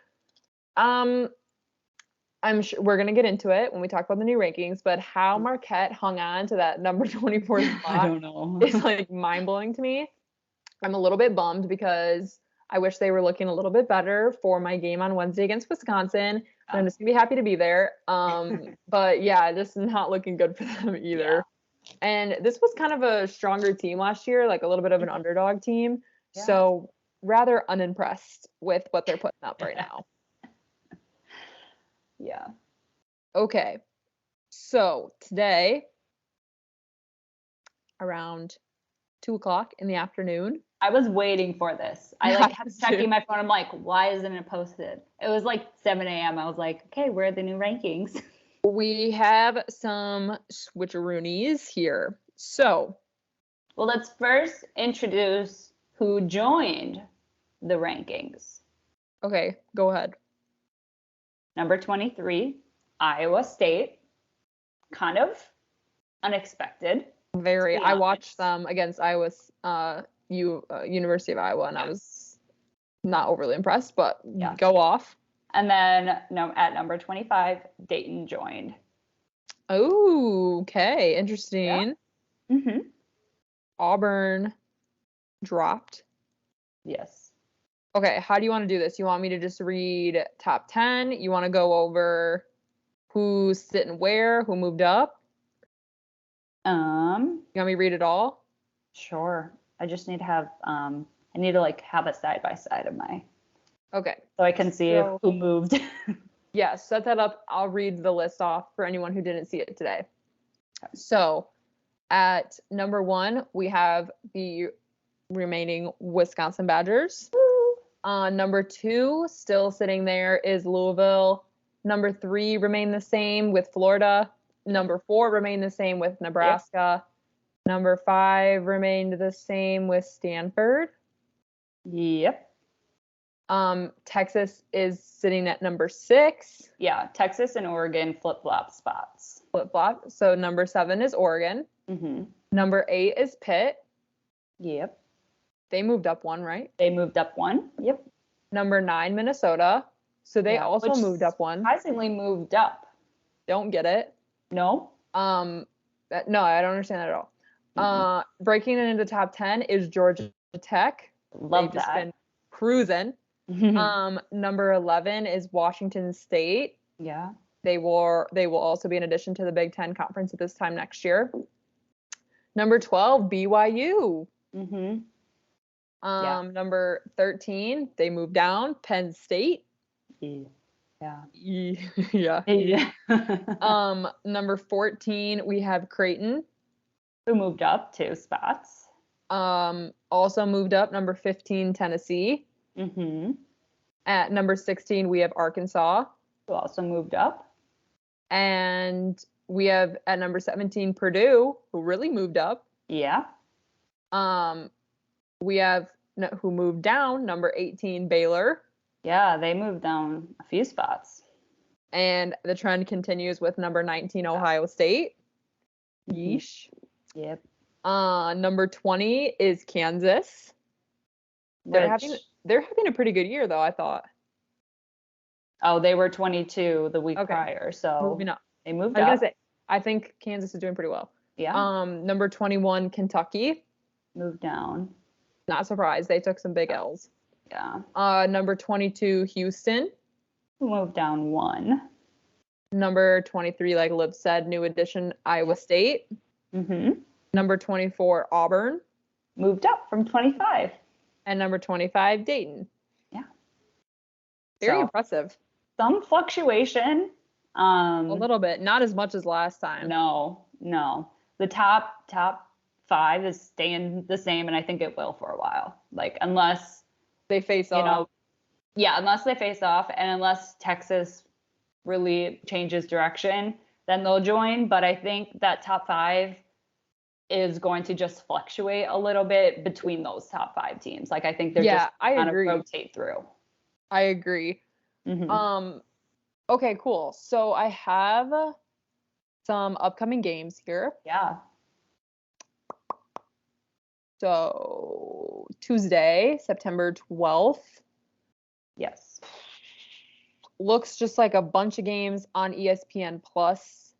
I'm sure we're gonna get into it when we talk about the new rankings, but how Marquette hung on to that number 24 spot I don't know. is like mind blowing to me. I'm a little bit bummed because I wish they were looking a little bit better for my game on Wednesday against Wisconsin. I'm just gonna be happy to be there. But yeah, just not looking good for them either. Yeah. And this was kind of a stronger team last year, like a little bit of an underdog team. Yeah. So rather unimpressed with what they're putting up right now. Yeah. Okay. So today, around 2:00 in the afternoon. I was waiting for this. I like kept checking my phone. I'm like, why isn't it posted? It was like 7 a.m. I was like, okay, where are the new rankings? We have some switcheroonies here. So, well, let's first introduce who joined the rankings. Okay, go ahead. Number 23, Iowa State. Kind of unexpected. Very. I watched them against Iowa's University of Iowa, and I was not overly impressed, but go off. And then at number 25, Dayton joined. Oh, okay. Interesting. Yeah. Mm-hmm. Auburn dropped. Yes. Okay, how do you want to do this? You want me to just read top 10? You want to go over who's sitting where, who moved up? You want me to read it all? Sure. I just need to have I need to like have a side by side of my. Okay. So I can see who moved. Yeah, set that up. I'll read the list off for anyone who didn't see it today. So at number 1, we have the remaining Wisconsin Badgers. Number 2, still sitting there, is Louisville. Number 3 remained the same with Florida. Number 4 remained the same with Nebraska. Yep. Number 5 remained the same with Stanford. Yep. Texas is sitting at number 6. Yeah, Texas and Oregon flip-flop spots. Flip-flop. So number 7 is Oregon. Mm-hmm. Number 8 is Pitt. Yep. They moved up 1, right? They moved up 1. Yep. Number 9, Minnesota. So they also moved up 1. Surprisingly moved up. Don't get it. No. No, I don't understand that at all. Mm-hmm. Breaking it into top 10 is Georgia Tech. Love They've that. Just been cruising. Mm-hmm. Number 11 is Washington State. Yeah. They will also be an addition to the Big Ten Conference at this time next year. Number 12, BYU. Mm-hmm. Number 13, they moved down, Penn State. Yeah. Yeah. Number 14, we have Creighton. Who moved up 2 spots. Also moved up, number 15, Tennessee. Mm-hmm. At number 16, we have Arkansas. Who also moved up. And we have at number 17, Purdue, who really moved up. Yeah. We have who moved down, number 18, Baylor. Yeah, they moved down a few spots. And the trend continues with number 19, Ohio State. Yeesh. Yep. Number 20 is Kansas. They're having a pretty good year, though, I thought. Oh, they were 22 the week prior, so moving up. They moved I was up. gonna say, I think Kansas is doing pretty well. Yeah. Number 21, Kentucky. Moved down. Not surprised. They took some big L's. Yeah. Number 22, Houston. Moved down 1. Number 23, like Liv said, new addition, Iowa State. Mm-hmm. Number 24, Auburn. Moved up from 25. And number 25, Dayton. Yeah. Very So, impressive. some fluctuation. A little bit. Not as much as last time. No. The top 5 is staying the same, and I think it will for a while. Like, unless they face off. Unless they face off, and unless Texas really changes direction, then they'll join. But I think that top 5 is going to just fluctuate a little bit between those top 5 teams. Like, I think they're just going to rotate through. I agree. Mm-hmm. Okay, cool. So I have some upcoming games here. Yeah. So Tuesday, September 12th. Yes. Looks just like a bunch of games on ESPN Plus.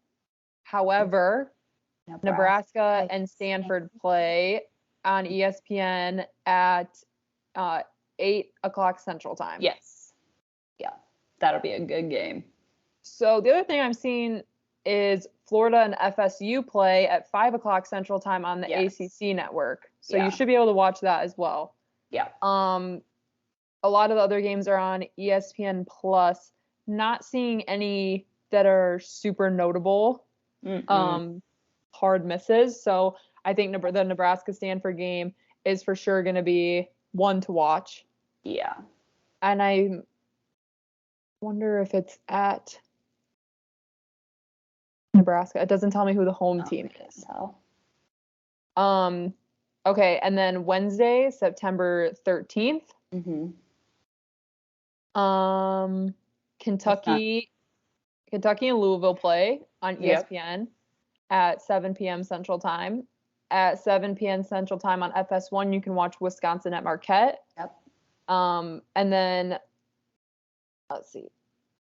However, Nebraska and Stanford play on ESPN at 8 o'clock Central Time. Yes. Yeah. That'll be a good game. So the other thing I'm seeing is Florida and FSU play at 5 o'clock Central Time on the ACC network. So you should be able to watch that as well. Yeah. A lot of the other games are on ESPN Plus. Not seeing any that are super notable. Hard misses. So I think the Nebraska-Stanford game is for sure going to be one to watch. Yeah. And I wonder if it's at Nebraska. It doesn't tell me who the home team is. Okay, and then Wednesday, September 13th. Mm-hmm. Kentucky and Louisville play on ESPN at 7 p.m. Central Time. At 7 p.m. Central Time on FS1, you can watch Wisconsin at Marquette. Yep. And then, let's see.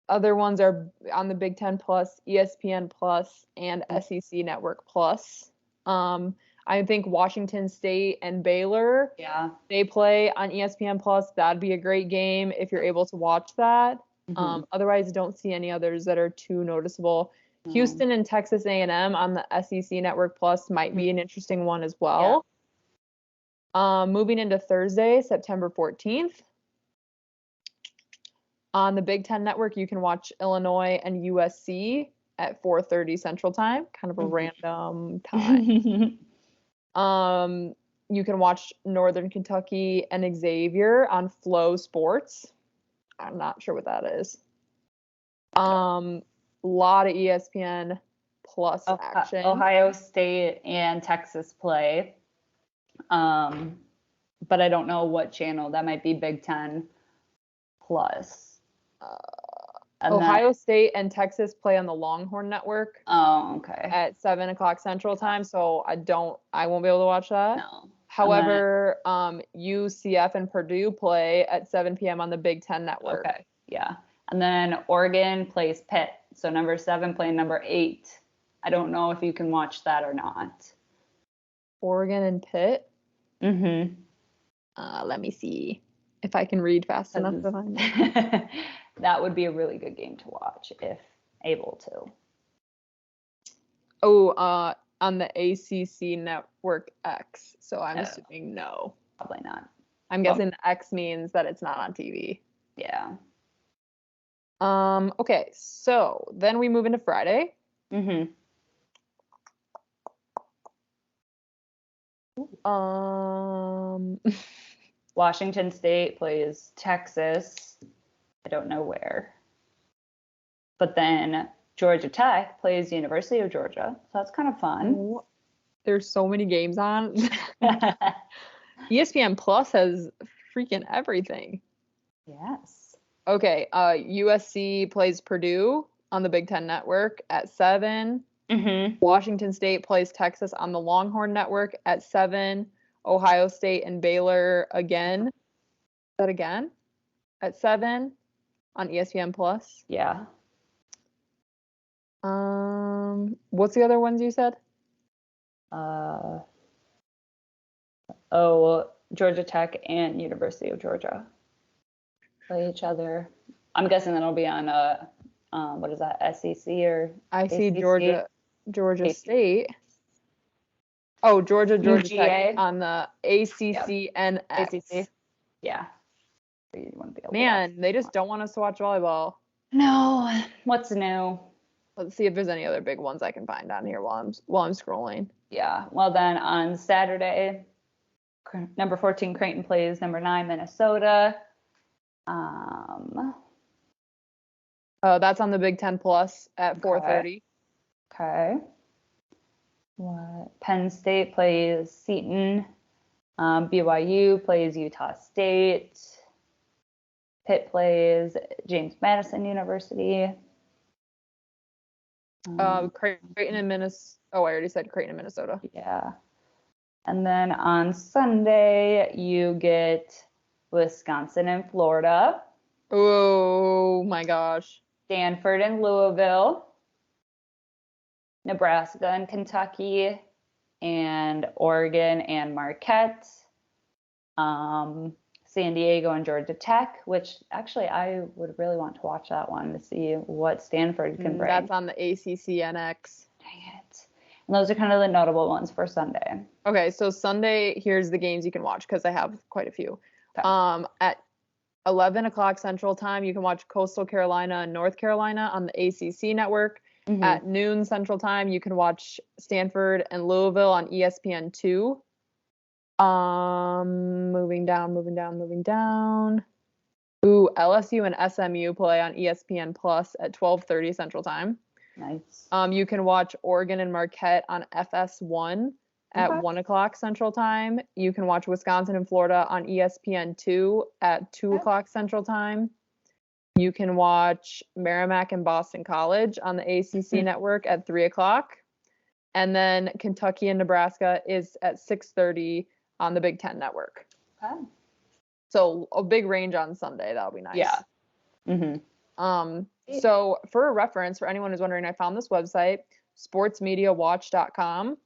Other ones are on the Big Ten Plus, ESPN Plus, and SEC Network Plus. I think Washington State and Baylor, they play on ESPN Plus. That'd be a great game if you're able to watch that. Mm-hmm. Otherwise, don't see any others that are too noticeable. Mm-hmm. Houston and Texas A&M on the SEC Network Plus might be an interesting one as well. Yeah. Moving into Thursday, September 14th. On the Big Ten Network, you can watch Illinois and USC at 4:30 Central Time, kind of a random time. You can watch Northern Kentucky and Xavier on Flow Sports. I'm not sure what that is. Lot of ESPN Plus action. Ohio State and Texas play. But I don't know what channel. That might be Big Ten Plus. Ohio State and Texas play on the Longhorn Network. Oh, okay. At 7 o'clock Central Time, so I won't be able to watch that. No. However, UCF and Purdue play at 7 p.m. on the Big Ten Network. Okay, yeah. And then Oregon plays Pitt, so number 7 playing number 8. I don't know if you can watch that or not. Oregon and Pitt? Mm-hmm. Let me see if I can read fast enough to find it. That would be a really good game to watch if able to. Oh, on the ACC Network X. So I'm assuming no. Probably not. I'm guessing the X means that it's not on TV. Yeah. Okay, so then we move into Friday. Mm-hmm. Washington State plays Texas. I don't know where. But then Georgia Tech plays University of Georgia. So that's kind of fun. Oh, there's so many games on. ESPN Plus has freaking everything. Yes. Okay, USC plays Purdue on the Big Ten Network at 7. Mm-hmm. Washington State plays Texas on the Longhorn Network at 7. Ohio State and Baylor again. Is that again? At 7 on ESPN Plus. Yeah. What's the other ones you said? Georgia Tech and University of Georgia play each other. I'm guessing that'll be on what is that, SEC or I see ACC? Georgia State. Oh, Georgia UGA. Tech on the ACCNX. ACC. Yeah. You want to be able Man, they just don't want us to watch volleyball. No. What's new? Let's see if there's any other big ones I can find on here while I'm scrolling. Yeah. Well, then on Saturday, number 14 Creighton plays number 9 Minnesota. Oh, that's on the Big Ten Plus at 4:30. Okay. What? Penn State plays Seton. BYU plays Utah State. Pitt plays James Madison University. Creighton and Minnesota. Oh, I already said Creighton and Minnesota. Yeah. And then on Sunday, you get Wisconsin and Florida. Oh my gosh. Stanford and Louisville. Nebraska and Kentucky. And Oregon and Marquette. San Diego and Georgia Tech, which actually I would really want to watch that one to see what Stanford can bring. That's on the ACCNX. Dang it. And those are kind of the notable ones for Sunday. Okay, so Sunday, here's the games you can watch because I have quite a few. Okay. At 11 o'clock Central Time, you can watch Coastal Carolina and North Carolina on the ACC network. Mm-hmm. At noon Central Time, you can watch Stanford and Louisville on ESPN2. Moving down. Ooh, LSU and SMU play on ESPN Plus at 12:30 Central Time. Nice. You can watch Oregon and Marquette on FS1 at 1 o'clock Central Time. You can watch Wisconsin and Florida on ESPN2 at 2 o'clock Central Time. You can watch Merrimack and Boston College on the ACC network at 3 o'clock. And then Kentucky and Nebraska is at 6:30 on the Big Ten network. Okay. So a big range on Sunday. That'll be nice. Yeah. Mm-hmm. So for a reference, for anyone who's wondering, I found this website, sportsmediawatch.com.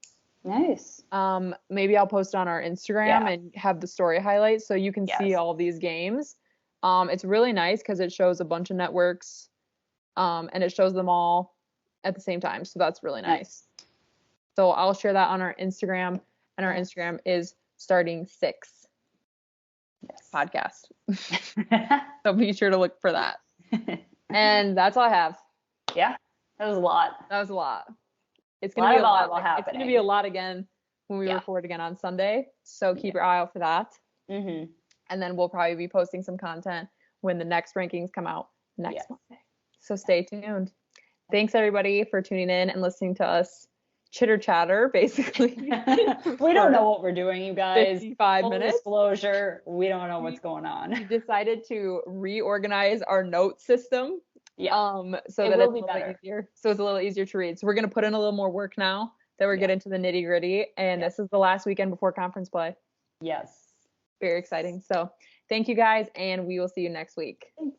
Nice. Maybe I'll post it on our Instagram and have the story highlights so you can see all these games. It's really nice because it shows a bunch of networks, and it shows them all at the same time. So that's really nice. So I'll share that on our Instagram, and our Instagram is StartingSixPodcast. So be sure to look for that. And that's all I have. Yeah, that was a lot. It's gonna be a lot. Happening. It's gonna be a lot again when we record again on Sunday. So keep your eye out for that. Mm-hmm. And then we'll probably be posting some content when the next rankings come out next Monday. So stay tuned. Thanks everybody for tuning in and listening to us chitter chatter, basically. We don't know what we're doing, you guys. 55 minutes. Disclosure, we don't know what's going on. We decided to reorganize our note system. Yeah. So that it's a little easier. So it's a little easier to read. So we're gonna put in a little more work now that we're getting to the nitty gritty. And this is the last weekend before conference play. Yes. Very exciting. So thank you guys, and we will see you next week. Thanks.